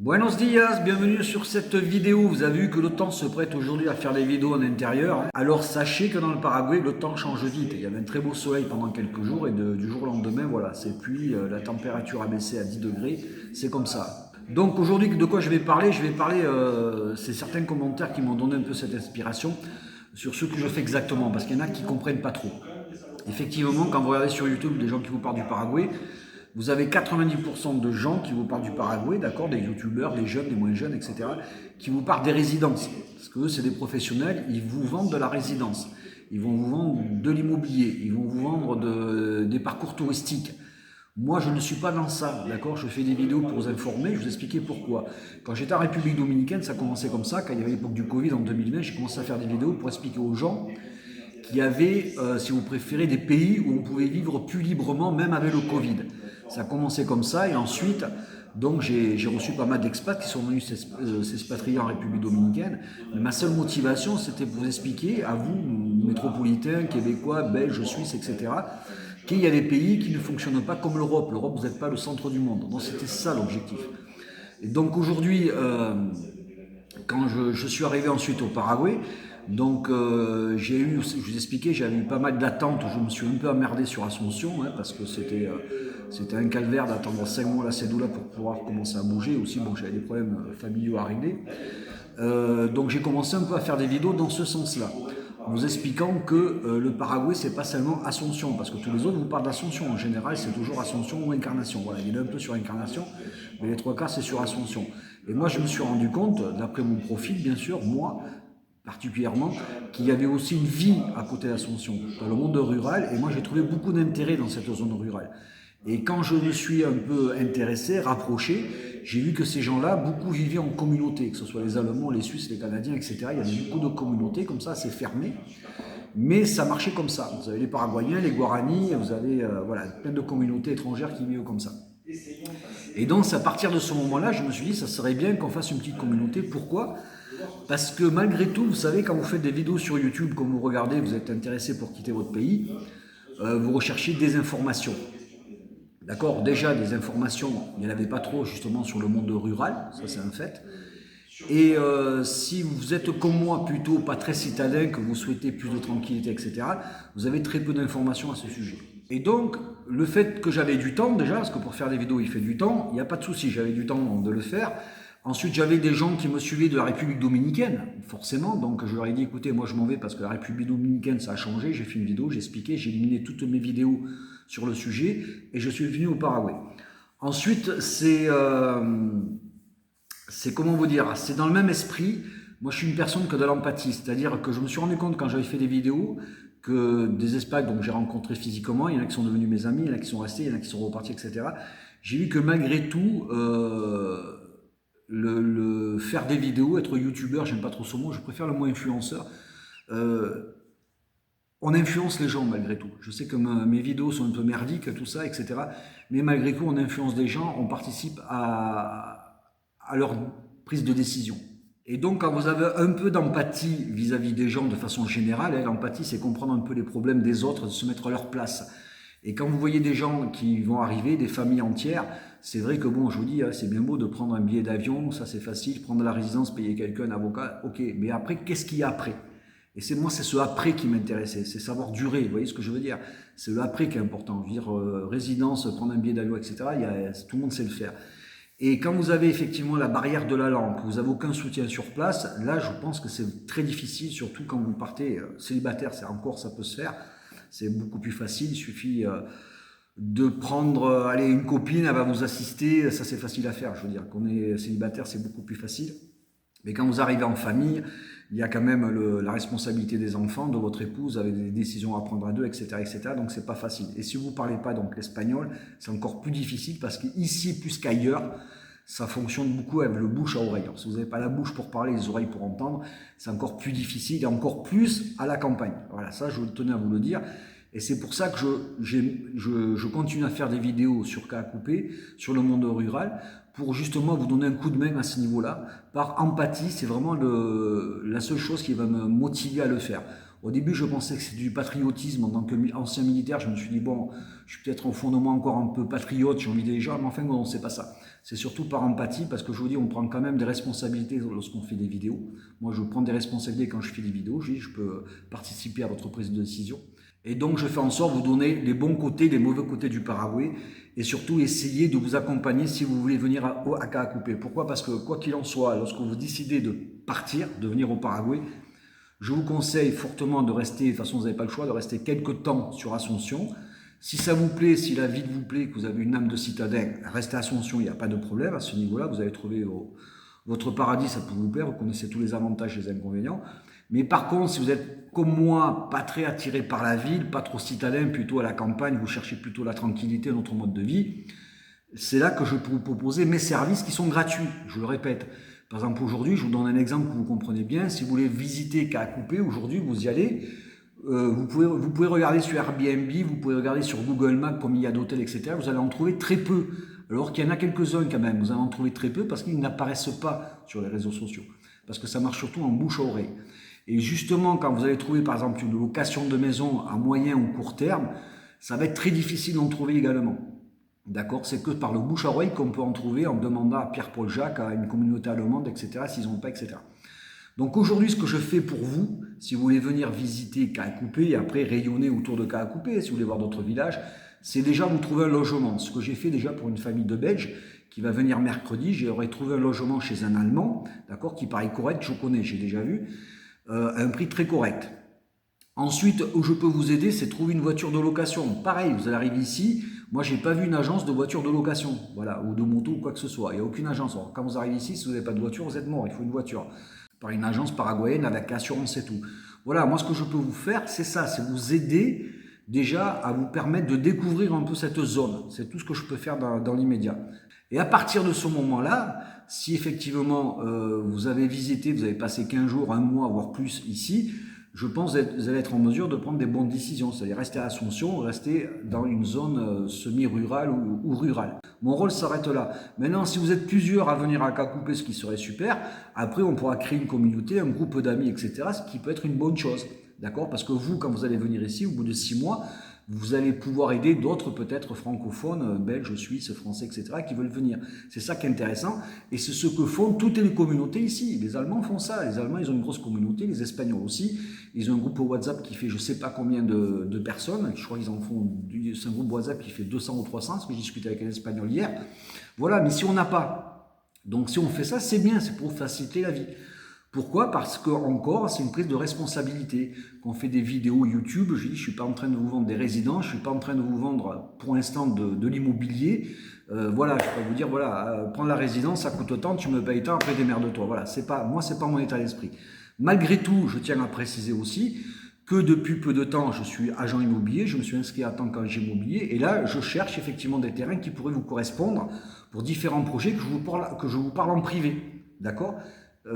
Buenos dias, bienvenue sur cette vidéo. Vous avez vu que le temps se prête aujourd'hui à faire des vidéos en intérieur. Alors sachez que dans le Paraguay, le temps change vite. Il y avait un très beau soleil pendant quelques jours et du jour au lendemain, voilà, c'est pluie, la température a baissé à 10 degrés, c'est comme ça. Donc aujourd'hui, de quoi je vais parler? Je vais parler, c'est certains commentaires qui m'ont donné un peu cette inspiration sur ce que je fais exactement, parce qu'il y en a qui ne comprennent pas trop. Effectivement, quand vous regardez sur YouTube des gens qui vous parlent du Paraguay, vous avez 90% de gens qui vous parlent du Paraguay, d'accord, des youtubeurs, des jeunes, des moins jeunes, etc., qui vous parlent des résidences. Parce que eux, c'est des professionnels, ils vous vendent de la résidence. Ils vont vous vendre de l'immobilier, ils vont vous vendre des parcours touristiques. Moi, je ne suis pas dans ça, d'accord. Je fais des vidéos pour vous informer, je vais vous expliquer pourquoi. Quand j'étais en République Dominicaine, ça commençait comme ça. Quand il y avait l'époque du Covid en 2020, j'ai commencé à faire des vidéos pour expliquer aux gens qu'il y avait, si vous préférez, des pays où on pouvait vivre plus librement, même avec le Covid. Ça a commencé comme ça et ensuite, donc j'ai reçu pas mal d'expats qui sont venus s'expatrier en République Dominicaine. Mais ma seule motivation, c'était pour vous expliquer, à vous, métropolitains, québécois, belges, suisses, etc., qu'il y a des pays qui ne fonctionnent pas comme l'Europe. L'Europe, vous n'êtes pas le centre du monde. Donc c'était ça l'objectif. Et donc aujourd'hui, quand je suis arrivé ensuite au Paraguay, donc j'ai eu, je vous expliquais, j'avais eu pas mal d'attentes, je me suis un peu emmerdé sur Ascension, hein, parce que c'était un calvaire d'attendre 5 mois la cédula pour pouvoir commencer à bouger. Aussi, bon, j'avais des problèmes familiaux à régler. Donc j'ai commencé un peu à faire des vidéos dans ce sens-là, en vous expliquant que le Paraguay, c'est pas seulement Ascension, parce que tous les autres vous parlent d'Ascension. En général, c'est toujours Ascension ou Incarnation. Voilà, il y en a un peu sur Incarnation, mais les trois quarts, c'est sur Ascension. Et moi, je me suis rendu compte, d'après mon profil, bien sûr, moi, particulièrement, qu'il y avait aussi une vie à côté d'Ascension, dans le monde rural, et moi j'ai trouvé beaucoup d'intérêt dans cette zone rurale. Et quand je me suis un peu intéressé, rapproché, j'ai vu que ces gens-là, beaucoup vivaient en communauté, que ce soit les Allemands, les Suisses, les Canadiens, etc. Il y avait beaucoup de communautés comme ça, c'est fermé, mais ça marchait comme ça. Vous avez les Paraguayens, les Guaranis, vous avez voilà, plein de communautés étrangères qui vivent comme ça. Et donc, à partir de ce moment-là, je me suis dit, ça serait bien qu'on fasse une petite communauté. Pourquoi? Parce que malgré tout, vous savez, quand vous faites des vidéos sur YouTube, comme vous regardez, vous êtes intéressé pour quitter votre pays, vous recherchez des informations. D'accord? Déjà, des informations, il n'y en avait pas trop justement sur le monde rural, ça c'est un fait. Et si vous êtes comme moi plutôt pas très citadin, que vous souhaitez plus de tranquillité, etc., vous avez très peu d'informations à ce sujet. Et donc, le fait que j'avais du temps déjà, parce que pour faire des vidéos il fait du temps, il n'y a pas de souci, j'avais du temps de le faire. Ensuite, j'avais des gens qui me suivaient de la République Dominicaine, forcément, donc je leur ai dit, écoutez, moi je m'en vais parce que la République Dominicaine ça a changé, j'ai fait une vidéo, j'ai expliqué, j'ai éliminé toutes mes vidéos sur le sujet, et je suis venu au Paraguay. Ensuite, c'est comment vous dire, c'est dans le même esprit. Moi, je suis une personne que de l'empathie, c'est-à-dire que je me suis rendu compte quand j'avais fait des vidéos que des expats que j'ai rencontrés physiquement, il y en a qui sont devenus mes amis, il y en a qui sont restés, il y en a qui sont repartis, etc. J'ai vu que malgré tout, faire des vidéos, être youtubeur, j'aime pas trop ce mot, je préfère le mot influenceur. Euh, on influence les gens malgré tout. Je sais que mes vidéos sont un peu merdiques, tout ça, etc. Mais malgré tout, on influence des gens, on participe à leur prise de décision. Et donc, quand vous avez un peu d'empathie vis-à-vis des gens de façon générale, hein, l'empathie, c'est comprendre un peu les problèmes des autres, de se mettre à leur place. Et quand vous voyez des gens qui vont arriver, des familles entières, c'est vrai que bon, je vous dis, c'est bien beau de prendre un billet d'avion, ça c'est facile, prendre la résidence, payer quelqu'un, un avocat, ok, mais après, qu'est-ce qu'il y a après? Et moi, c'est ce après qui m'intéressait, c'est savoir durer, vous voyez ce que je veux dire? C'est le après qui est important, je veux dire, résidence, prendre un billet d'avion, etc., tout le monde sait le faire. Et quand vous avez effectivement la barrière de la langue, que vous n'avez aucun soutien sur place, là, je pense que c'est très difficile, surtout quand vous partez célibataire, c'est encore, ça peut se faire, c'est beaucoup plus facile, il suffit de prendre allez, une copine, elle va vous assister, ça c'est facile à faire, je veux dire, qu'on est célibataire, c'est beaucoup plus facile. Mais quand vous arrivez en famille, il y a quand même la responsabilité des enfants, de votre épouse, avec des décisions à prendre à deux, etc., etc. Donc c'est pas facile. Et si vous ne parlez pas donc l'espagnol, c'est encore plus difficile parce qu'ici plus qu'ailleurs, ça fonctionne beaucoup avec le bouche à oreille. Alors, si vous n'avez pas la bouche pour parler, les oreilles pour entendre, c'est encore plus difficile et encore plus à la campagne. Voilà, ça je tenais à vous le dire. Et c'est pour ça que je continue à faire des vidéos sur cas à couper, sur le monde rural, pour justement vous donner un coup de main à ce niveau-là. Par empathie, c'est vraiment la seule chose qui va me motiver à le faire. Au début, je pensais que c'était du patriotisme. En tant qu'ancien militaire, je me suis dit, bon, je suis peut-être au fond de moi encore un peu patriote, j'ai envie des gens, mais enfin, non, c'est pas ça. C'est surtout par empathie, parce que je vous dis, on prend quand même des responsabilités lorsqu'on fait des vidéos. Moi, je prends des responsabilités quand je fais des vidéos. Je dis, je peux participer à votre prise de décision. Et donc, je fais en sorte de vous donner les bons côtés, les mauvais côtés du Paraguay, et surtout essayer de vous accompagner si vous voulez venir à Caacupé. Pourquoi? Parce que quoi qu'il en soit, lorsque vous décidez de partir, de venir au Paraguay, je vous conseille fortement de rester, de toute façon vous n'avez pas le choix, de rester quelques temps sur Asunción. Si ça vous plaît, si la ville vous plaît, que vous avez une âme de citadin, restez à Asunción, il n'y a pas de problème à ce niveau-là, vous allez trouver votre paradis, ça peut vous plaire, vous connaissez tous les avantages et les inconvénients. Mais par contre, si vous êtes comme moi, pas très attiré par la ville, pas trop citadin, plutôt à la campagne, vous cherchez plutôt la tranquillité, notre mode de vie, c'est là que je peux vous proposer mes services qui sont gratuits, je le répète. Par exemple, aujourd'hui, je vous donne un exemple que vous comprenez bien. Si vous voulez visiter Caacupé, aujourd'hui, vous y allez. Vous pouvez regarder sur Airbnb, vous pouvez regarder sur Google Maps combien il y a d'hôtels, etc. Vous allez en trouver très peu. Alors qu'il y en a quelques-uns quand même. Vous allez en trouver très peu parce qu'ils n'apparaissent pas sur les réseaux sociaux. Parce que ça marche surtout en bouche à oreille. Et justement, quand vous allez trouver par exemple une location de maison à moyen ou court terme, ça va être très difficile d'en trouver également. D'accord? C'est que par le bouche à oreille qu'on peut en trouver en demandant à Pierre-Paul Jacques, à une communauté allemande, etc., s'ils n'ont pas, etc. Donc aujourd'hui, ce que je fais pour vous, si vous voulez venir visiter Caacupé et après rayonner autour de Caacupé, si vous voulez voir d'autres villages, c'est déjà vous trouver un logement. Ce que j'ai fait déjà pour une famille de Belges qui va venir mercredi, j'aurais trouvé un logement chez un Allemand, d'accord, qui paraît correct, je connais, j'ai déjà vu, à un prix très correct. Ensuite, où je peux vous aider, c'est trouver une voiture de location. Pareil, vous allez arriver ici, moi j'ai pas vu une agence de voiture de location, voilà, ou de moto ou quoi que ce soit. Il n'y a aucune agence. Alors, quand vous arrivez ici, si vous n'avez pas de voiture, vous êtes mort, il faut une voiture. Par une agence paraguayenne avec assurance et tout. Voilà, moi ce que je peux vous faire, c'est ça, c'est vous aider déjà à vous permettre de découvrir un peu cette zone. C'est tout ce que je peux faire dans l'immédiat. Et à partir de ce moment-là, si effectivement vous avez visité, vous avez passé 15 jours, un mois, voire plus ici, je pense que vous allez être en mesure de prendre des bonnes décisions, c'est-à-dire rester à Asunción, rester dans une zone semi-rurale ou rurale. Mon rôle s'arrête là. Maintenant, si vous êtes plusieurs à venir à Caacupé, ce qui serait super, après on pourra créer une communauté, un groupe d'amis, etc., ce qui peut être une bonne chose. D'accord? Parce que vous, quand vous allez venir ici, au bout de 6 mois, vous allez pouvoir aider d'autres peut-être francophones, belges, suisses, français, etc., qui veulent venir. C'est ça qui est intéressant. Et c'est ce que font toutes les communautés ici. Les Allemands font ça. Les Allemands, ils ont une grosse communauté. Les Espagnols aussi. Ils ont un groupe WhatsApp qui fait je ne sais pas combien de personnes. Je crois qu'ils en font... C'est un groupe WhatsApp qui fait 200 ou 300, parce que j'ai discuté avec un Espagnol hier. Voilà, mais si on n'a pas... Donc si on fait ça, c'est bien. C'est pour faciliter la vie. Pourquoi? Parce que encore, c'est une prise de responsabilité. Quand on fait des vidéos YouTube, je dis, je suis pas en train de vous vendre des résidences, je suis pas en train de vous vendre pour l'instant de l'immobilier. Voilà, je peux vous dire, voilà, prendre la résidence, ça coûte autant, tu me payes tant, après démerde-toi. Voilà, moi, c'est pas mon état d'esprit. Malgré tout, je tiens à préciser aussi que depuis peu de temps, je suis agent immobilier, je me suis inscrit à tant qu'agent immobilier, et là, je cherche effectivement des terrains qui pourraient vous correspondre pour différents projets que je vous parle en privé. D'accord?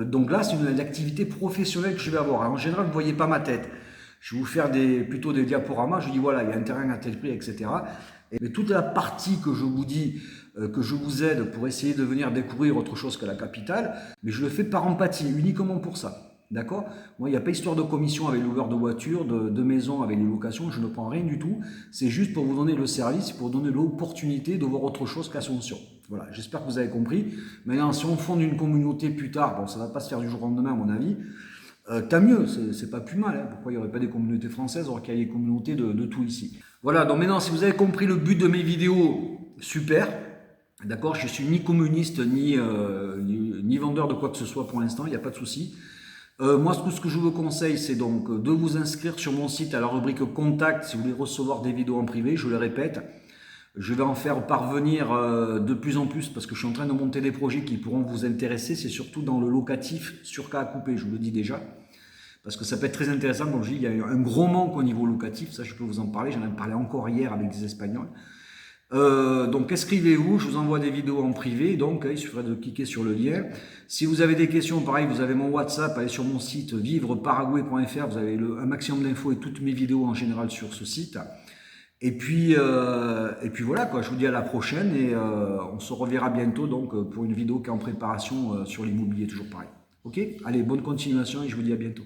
Donc là, c'est une activité professionnelle que je vais avoir. Alors, en général, vous ne voyez pas ma tête. Je vais vous faire plutôt des diaporamas. Je dis voilà, il y a un terrain à tel prix, etc. Mais toute la partie que je vous dis, que je vous aide pour essayer de venir découvrir autre chose que la capitale, mais je le fais par empathie, uniquement pour ça. D'accord? Moi, il n'y a pas histoire de commission avec l'ouvreur de voiture, de maison avec les locations, je ne prends rien du tout. C'est juste pour vous donner le service, pour vous donner l'opportunité de voir autre chose qu'Asunción. Voilà, j'espère que vous avez compris. Maintenant, si on fonde une communauté plus tard, bon, ça ne va pas se faire du jour au lendemain, à mon avis, tant mieux, c'est pas plus mal. Hein. Pourquoi il n'y aurait pas des communautés françaises alors qu'il y a des communautés de tout ici? Voilà, donc maintenant, si vous avez compris le but de mes vidéos, super. D'accord, je suis ni communiste, ni vendeur de quoi que ce soit pour l'instant, il n'y a pas de souci. Moi, ce que je vous conseille, c'est donc de vous inscrire sur mon site à la rubrique Contact si vous voulez recevoir des vidéos en privé, je le répète. Je vais en faire parvenir de plus en plus parce que je suis en train de monter des projets qui pourront vous intéresser. C'est surtout dans le locatif sur Caacupé, je vous le dis déjà. Parce que ça peut être très intéressant, comme je dis, il y a un gros manque au niveau locatif, ça je peux vous en parler, j'en ai parlé encore hier avec des Espagnols. Donc inscrivez-vous, je vous envoie des vidéos en privé, donc il suffirait de cliquer sur le lien. Si vous avez des questions, pareil, vous avez mon WhatsApp, allez sur mon site vivreparaguay.fr, vous avez un maximum d'infos et toutes mes vidéos en général sur ce site. Et puis voilà, quoi, je vous dis à la prochaine et on se reverra bientôt donc, pour une vidéo qui est en préparation sur l'immobilier, toujours pareil. Ok? Allez, bonne continuation et je vous dis à bientôt.